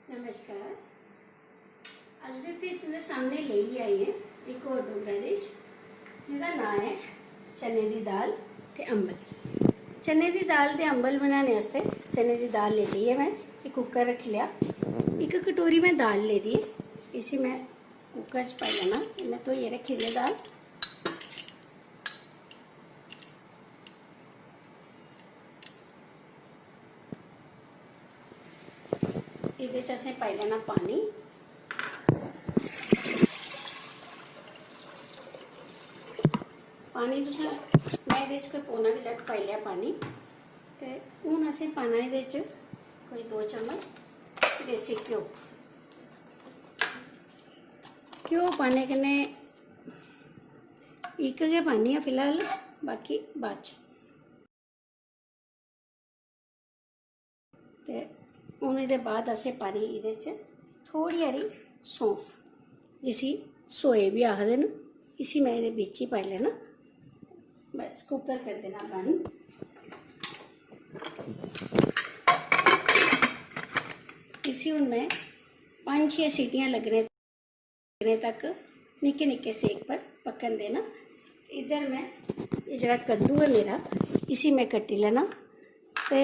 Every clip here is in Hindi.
नमस्कार। अज मैं फिर तुझे सामने ले ही आई है एक और डोगरा डिश जिसका नाम है चने की दाल ते अंबल। चने की दाल ते अंबल बनाने वास्ते चने की दाल ले ली है। मैं एक कुकर रख लिया, एक कटोरी में दाल ले दी, इसी में कुकर च पाई लेना। मैं तो ये रखी दी दाल। ये असें पाई लेना पानी। पानी तुसें मैं ये कोई पौना क जग पाई लिया पानी। तो हूँ असें पाना ये कोई 2 चम्मच देसी घ्यो। घ्यो पाने कन्नै इक गै पानी है फिलहाल, बाकी बाद च। ते हूँ ये बाद असें पानी ये थोड़ी हारी सौंफ, जिसी सोए भी आखदे न। इसी मैं ये बिच ही पाई लेना। बस कुकर कर देना बंद। इसी हूँ मैं 5-6 सीटियां लगने तक निक्के निक्के सेक पर पकन देना। इधर मैं ये जरा कद्दू है मेरा, इसी में कट्टी लेना। तो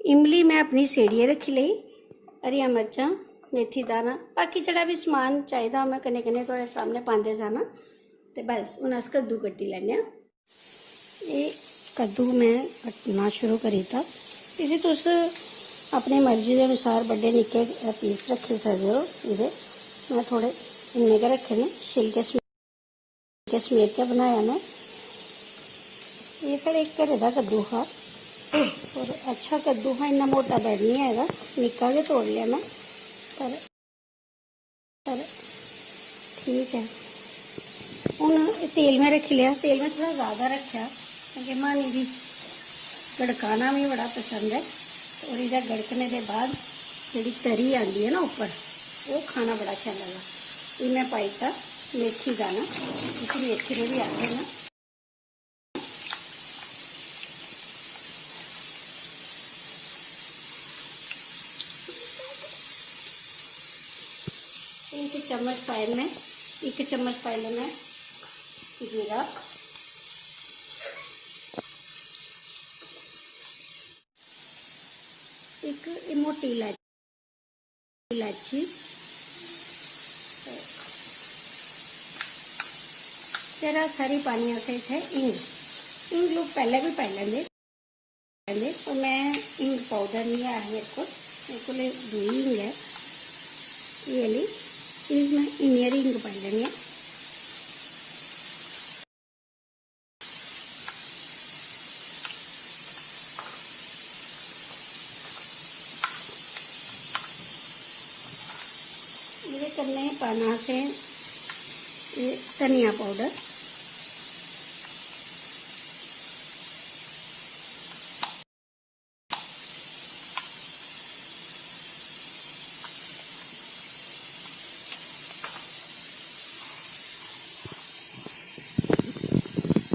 इमली मैं अपनी सेड़िए रखी ली, हरिया मिर्चा, मेथी दाना, बाकी जड़ा भी समान चाहिए मैं कन्नै कन्नै थोड़े सामने पाते जाना। तो बस हूँ अस कद्दू कट्टी लैने। ये कद्दू मैं कट्टना शुरू करी दिता। इसी तुस अपनी मर्जी के अनुसार बड़े निक्के पीस रखी सकते हो। ये मैं थोड़े इन्ने के रखे ने, छिलके समेत के बनाया मैं। ये साढ़े एक घरे का कद्दू हा और अच्छा कद्दू हा, इन्ना मोटा बैड नहीं है, निक्का के तोड़ लिया मैं। पर ठीक है। हूँ तेल में रख लिया। तेल में थोड़ा ज़्यादा रखा क्योंकि मानी भी गड़काना भी बड़ा पसंद है। और इधर गड़कने के बाद जी तरी आती है ना ऊपर, वो खाना बड़ा अच्छा लगा। ये मैं पाई था मेथी दाना, इसी मेथी ने भी आते ना। एक चम्मच पाए मैं, 1 चम्मच पाए मैं जीरा, एक मोटी इलायची, जरा सारी पानी अस इतने इंग लोग पहले भी पाई लेंगे। और मैं इंग पाउडर नहीं है मेरे को दुई इंग है ये ली। इसमें इन्नी इंग पाई लेनी है। ये करने पाना से धनिया पाउडर,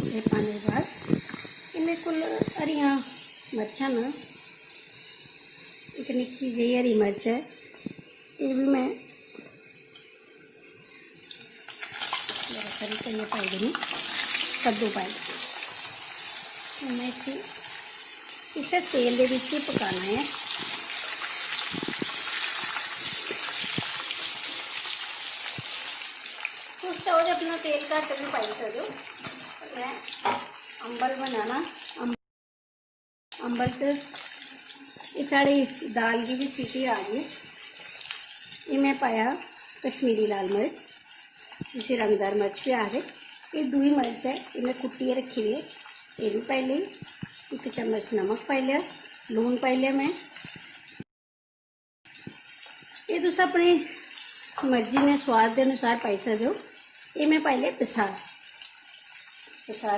ये पाने के बाद इन्हें कुल हरिया मिर्चा ना, एक निक्की जी हरी मिर्च है, ये भी मैं करिए पाई देनी। कद्दू पाई मैं इसे तेल के बीच ही पकाना है। तो चाहो तो अपना तेल घट भी पाई सकते हो। मैं अंबल बनाना, अंबल तो ये साड़ी दाल की भी सीटी आ गई। ये मैं पाया कश्मीरी लाल मिर्च, जिसे रंगदार मिर्च भी आ गए। ये दुई मिर्च है, ये मैं कुट्टिए रखी है, ये भी पाई ली। 1 चम्मच नमक पाई लिया, लून पाई लिया मैं। ये तुस अपनी मर्जी ने स्वाद के अनुसार पाई सकते हो। ये मैं पाई लिया पिसार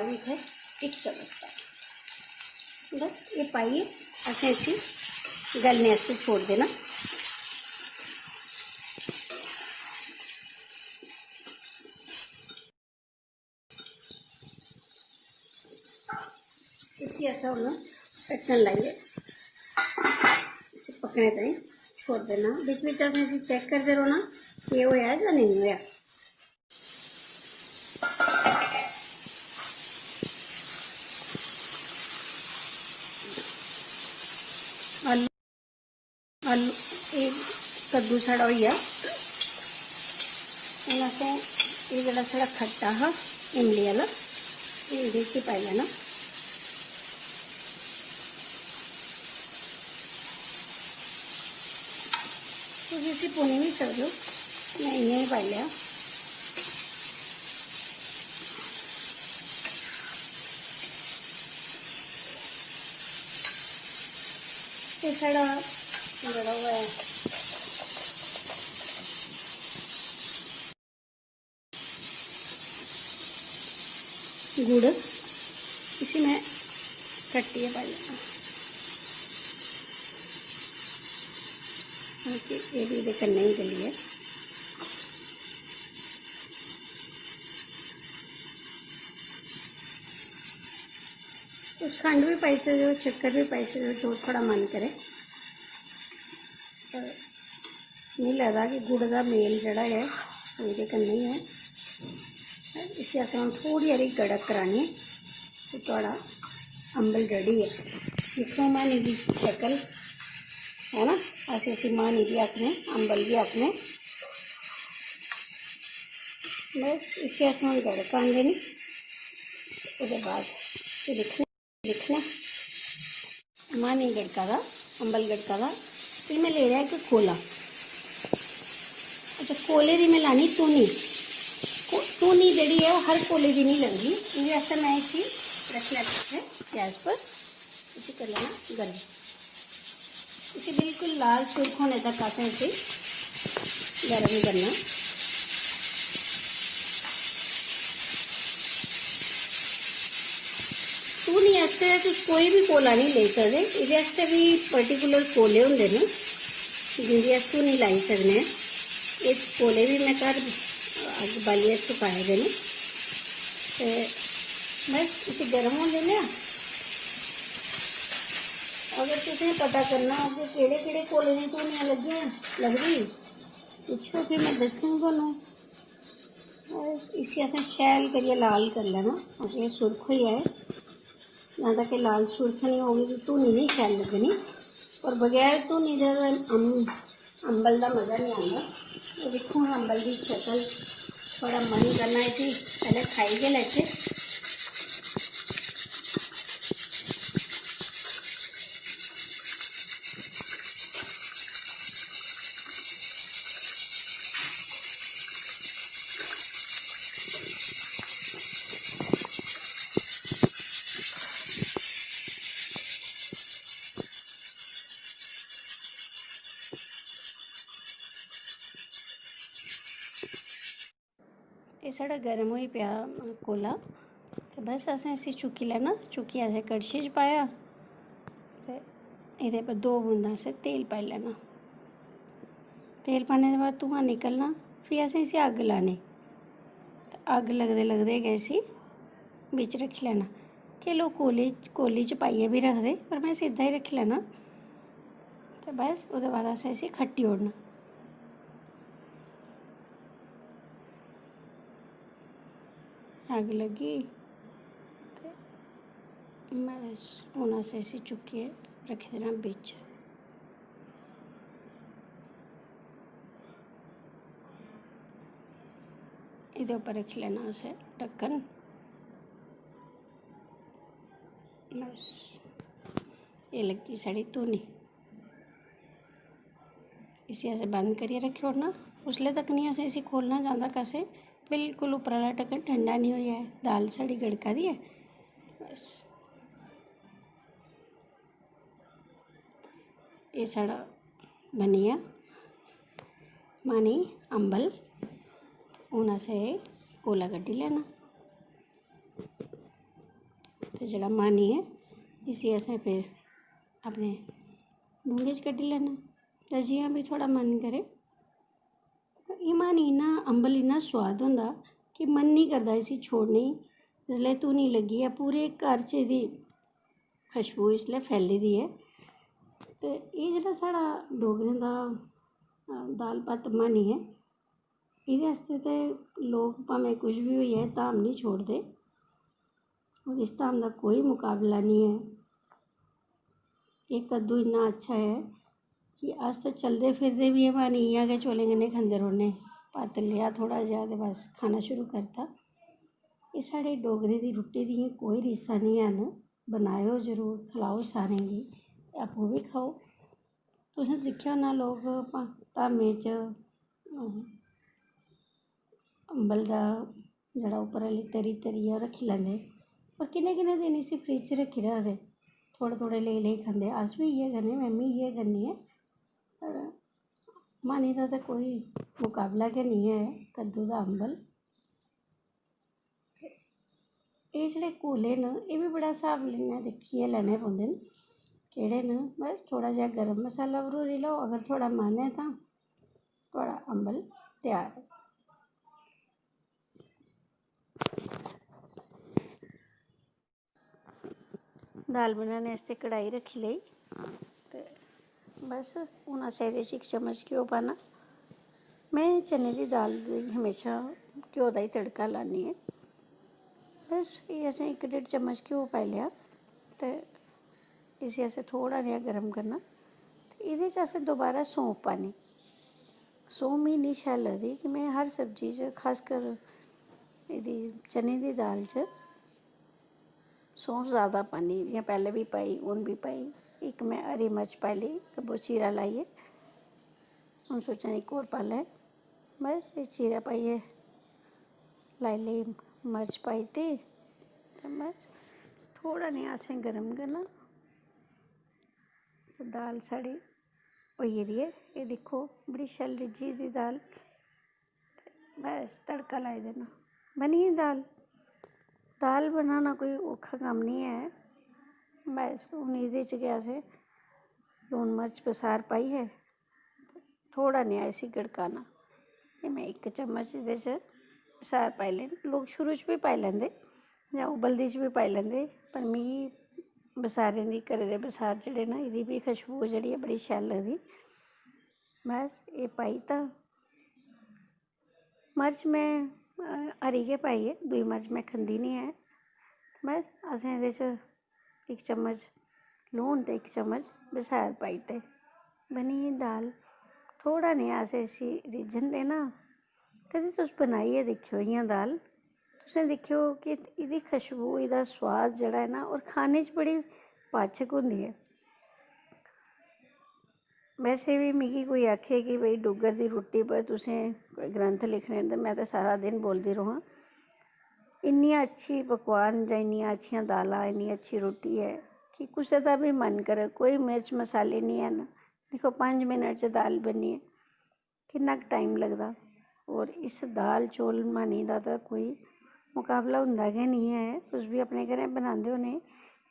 भी थे 1 चम्मच पाई। बस ये पाइए असें इसी गलने से छोड़ देना। इसी ऐसा हम कटन लाइए इसे पकने दें। छोड़ देना। बिच बिच असीं चेक करते रहो ना कि ये होया या नहीं होया। आलू आलू ये कद्दू साढ़ा होई गया। हूँ असें ये जेह्ड़ा साढ़ा खट्टा हा इमली आह्ला एह्दे च पाई लैना। तुसीं इसी भुनी भी सकदे हो, मैं इ'यां ही पाई लिया। ये साढ़ा जेह्ड़ा ओह् है गुड़, इसी मैं कट्टिए पाई लेना। ये भी कन्ने ही गली है। कुछ खंड भी पाई सकते हो, शक्कर भी पाई सकते हो, जो थोड़ा मन करे। पर नहीं लगता कि गुड़ का मेल जड़ा है ये कन्ने ही है। इसे असें हम थोड़ी हारी गड़क करानी है तो थोड़ा अंबल रेडी है। दिक्खो मानी की शक्ल है ना, अस इसी मानी भी आखने, अंबल भी आखने। बस इसे अस हम गड़कांगे नहीं, उसके बाद दिखने मानी गड़का दा, अंबल गड़का दा। फिर मैं ले रहा है कि खोला। अच्छा, कोले दी मैं लानी धूनी। धूनी जी है हर कोले की नहीं लगती। इस वास्ते मैं इसी रखना है गैस पर, इसे कर लेना गर्म। इसे बिल्कुल लाल सुर्ख होने तक आसे इसे गर्म करना। धूनी आस्ते कोई भी कोला नहीं ले सकते, इस भी पर्टिकुलर कोले होंगे ना जिंदी अस धूनी लाई सकने। ये कोले भी मैं घर अग बालिए सुकाए दे ने, बस इसे गर्म हो देने। अगर तुसें पता करना हो कि केड़े केड़े कोले दी धूनियां लगदी पुछो, फिर मैं दस्सूं तुहानूं। इसी असें शैल करियै लाल कर लैना ताकि सुर्ख होई जाए। जहाँ तक लाल सुर्ख नहीं होगी तो धूनी नहीं शैल लगनी, और बगैर धूनी दे अंबल का मज़ा नहीं आता। तो देखो अंबल की शक्ल थोड़ा मन करना है कि पहले खाई के लेके। ये साढ़ा गर्म हो पिया कोला, तो बस असें इसी चुक्की लैना। चुक्की असें कड़छी च पाया ते एह्दे पर 2 बूंदां असें तेल पाई लैना। तेल पाने के बाद धुआं निकलना, फ्ही असें इसी अग्ग लानी। ते अग्ग लगदे लगदे गै इसी बिच रखी लैना। केईं लोग कोली च पाइयै भी रखदे, पर मैं सिद्धा ही रखी लैना। ते बस ओह्दे बाद असें इसी खट्टी ओड़ना। अग्ग लगी ते बस हून असें इसी चुक्कियै रखी देना बिच। इहदे उप्पर रखी लैना असें ढक्कन। बस ये लगी साढ़ी धूनी। इसी असें बंद करियै रखी ओड़ना। उसले तक नहीं असें इसी खोलना, जहाँ तक असें बिल्कुल उप्पर आह्ला ढक्कन ठंडा नहीं हो जाए। दाल साढ़ी गड़का दी है। बस ये साढ़ा बनी गया मानी अंबल। हून असें कोला कड्ढी लैना ते जेह्ड़ा मानी है इसी असें फिर अपने डूंगे च कड्ढी लैना, जां जियां भी थोड़ा मन करे। एह् मानी इन्ना अंबल इन्ना सोआद होंदा कि मन नहीं करदा इसी छोड़ने गी। जिसलै धूनी लगी है पूरे घर च एह्दी खुशबू इसलै फैली दी है। ते ये जेह्ड़ा साढ़ा डोगरें दा दाल भात मानी है, एह्दे आस्तै ते लोग भामें कुछ भी होई जाए धाम नहीं छोड़दे, और इस धाम दा कोई मुकाबला नहीं है। ये कद्दू इन्ना अच्छा है कि अस ते चलदे फिरदे बी मानी इ'यां गै चौलें कन्नै खंदे रौह्ने, भत्त लेआ थोह्ड़ा जेहा ते बस खाना शुरू करता। एह् साढ़े डोगरे दी रुट्टी दियां कोई रीसां निं हैन। बनाएओ जरूर, खलाओ सारें गी, आपूं बी खाओ। तुसें दिक्खेआ होना लोग धामें च अम्बल दा जेह्ड़ा उप्पर आह्ली तरी तरियै रक्खी लैंदे, पर किन्ने किन्ने दिन इसी फ्रिज च रक्खी रखदे, थोह्ड़े थोह्ड़े लेई खंदे। अस बी इ'यै करने, में बी इ'यै करनी आं। पर मानी दा ते कोई मुकाबला गै निं है कद्दू दा अम्बल। एह् जेह्ड़े कोले न एह् बी बड़ा स्हाब इ'यां दिक्खियै लैने पौंदे न, केह्ड़े न। बस थोह्ड़ा जेहा गर्म मसाला भरोड़ी लैओ, अगर थुआढ़ा मन है तां थुआढ़ा अम्बल त्यार है। दाल बनाने आस्तै कढ़ाई रक्खी लेई ते बस हून असें एह्दे च 1 चम्मच घ्यो पाना। में चने दी दाल गी हमेशा घ्यो दा ही तड़का लान्नी आं। बस एह् असें 1-1.5 चम्मच घ्यो पाई लेआ ते इसी असें थोह्ड़ा नेहा गर्म करना ते एह्दे च असें दोबारा सौंफ पानी। सौंफ मिगी इन्नी शैल लगदी कि में हर सब्जी च, खासकर एह्दी चने दी दाल च सौंफ ज़्यादा पानी, जियां पैह्लें बी पाई हून भी पाई। इक में हरी मर्च पाई लेई कब्बो चीरा लाइयै, हून सोचा नी इक होर पाई लैं। बस एह् चीरा पाइयै लाई लेई, मर्च पाई दित्ती ते बस थोह्ड़ा नेहा असें गर्म करना। दाल साढ़ी होई गेदी ऐ, एह् दिक्खो बड़ी शैल रिज्झी दी दाल। बस तड़का लाई देना, बनी गेई दाल। दाल बनाना कोई औखा कम्म निं है। बस हून एह्दे च गै असें लून मर्च बसार पाइयै थोह्ड़ा नेहा इसी गड़काना। एह् में 1 चम्मच एह्दे च बसार पाई लैने, लोग शुरू च बी पाई लैंदे जां उबलदी च बी पाई लैंदे, पर मिगी बसारें दी, घरै दे बसार जेह्ड़े न, एह्दी बी खुशबू जेह्ड़ी ऐ बड़ी शैल लगदी। बस एह् पाई दित्ता। मर्च में हरी गै पाई ऐ, दूई मर्च में खंदी निं ऐ। बस असें एह्दे च 1 चम्मच लून ते 1 चम्मच बसार पाई दित्ते, बनी गेई दाल। थोह्ड़ा नेहा असें इसी रिज्झन देना ते तुस बनाइयै दिक्खेओ इ'यां दाल। तुसें दिक्खेओ कि एह्दी खुशबू, एह्दा सोआद जेह्ड़ा ऐ ना, होर खाने च बड़ी पाचक होंदी ऐ। वैसे बी मिगी कोई आखे कि भाई डुग्गर दी रुट्टी पर तुसें कोई ग्रंथ लिखने न, ते में ते सारा दिन बोलदी रवां। इन्नियां अच्छी पकवान जां इन्नियां अच्छियां दालां, इन्नी अच्छी रुट्टी ऐ कि कुसै दा बी मन करे। कोई मिर्च मसाले निं हैन। दिक्खो 5 मिनट च दाल बनी ऐ, किन्ना क टाइम लगदा। होर इस दाल चौल मानी दा तां कोई मुकाबला होंदा गै निं ऐ। तुस बी अपने घरें बनांदे होने।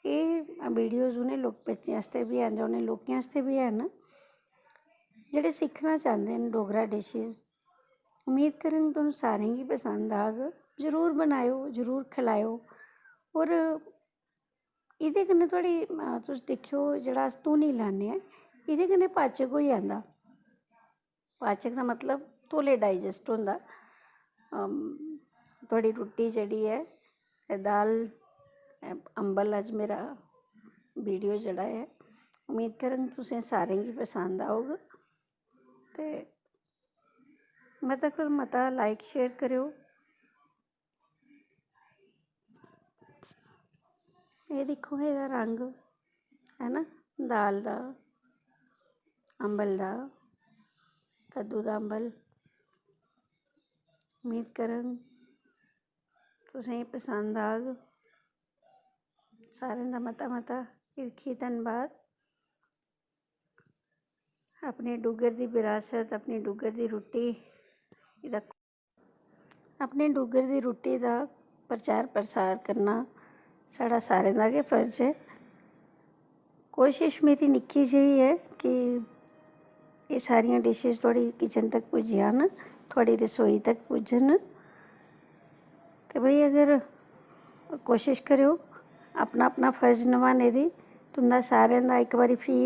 एह् वीडियोज़ उ'नें बच्चें आस्तै बी हैन जां उ'नें लोकें आस्तै बी हैन जेह्ड़े सिक्खना चांह्दे न डोगरा डिशिज। उम्मीद करङ तुहानूं सारें गी पसंद आग। जरूर बनाएओ, जरूर खलाएओ। होर एह्दे कन्नै थुआढ़ी तुस दिक्खेओ, जेह्ड़ा अस धूनी लान्ने आं, एह्दे कन्नै पाचक होई जंदा। पाचक दा मतलब तौले डाइजैस्ट होंदा। थुआढ़ी रुट्टी जेह्ड़ी ऐ दाल अम्बल, अज्ज मेरा वीडियो जेह्ड़ा ऐ, उम्मीद करङ तुसें सारें गी पसंद औग। ते मता कोला मता लाइक शेयर करेओ। एह् दिक्खो एह्दा रंग है ना, दाल दा, अम्बल दा, कद्दू दा अम्बल। उम्मीद करङ तुसेंगी पसंद आग। सारें दा मता मता हिरखी धन्नबाद। अपने डुग्गर दी विरासत, अपनी डुग्गर दी रुट्टी, एह्दा अपने डुग्गर दी रुट्टी दा प्रचार प्रसार करना साढ़ा सारें दा गै फर्ज ऐ। कोशिश मेरी निक्की जेही ऐ कि एह् सारियां डिशिज थुआढ़ी किचन तक पुज्जी जान, थुआढ़ी रसोई तक पुज्जन। ते भाई अगर कोशिश करेओ अपना अपना फर्ज नभाने दी। तुं'दा सारें दा इक बारी फ्ही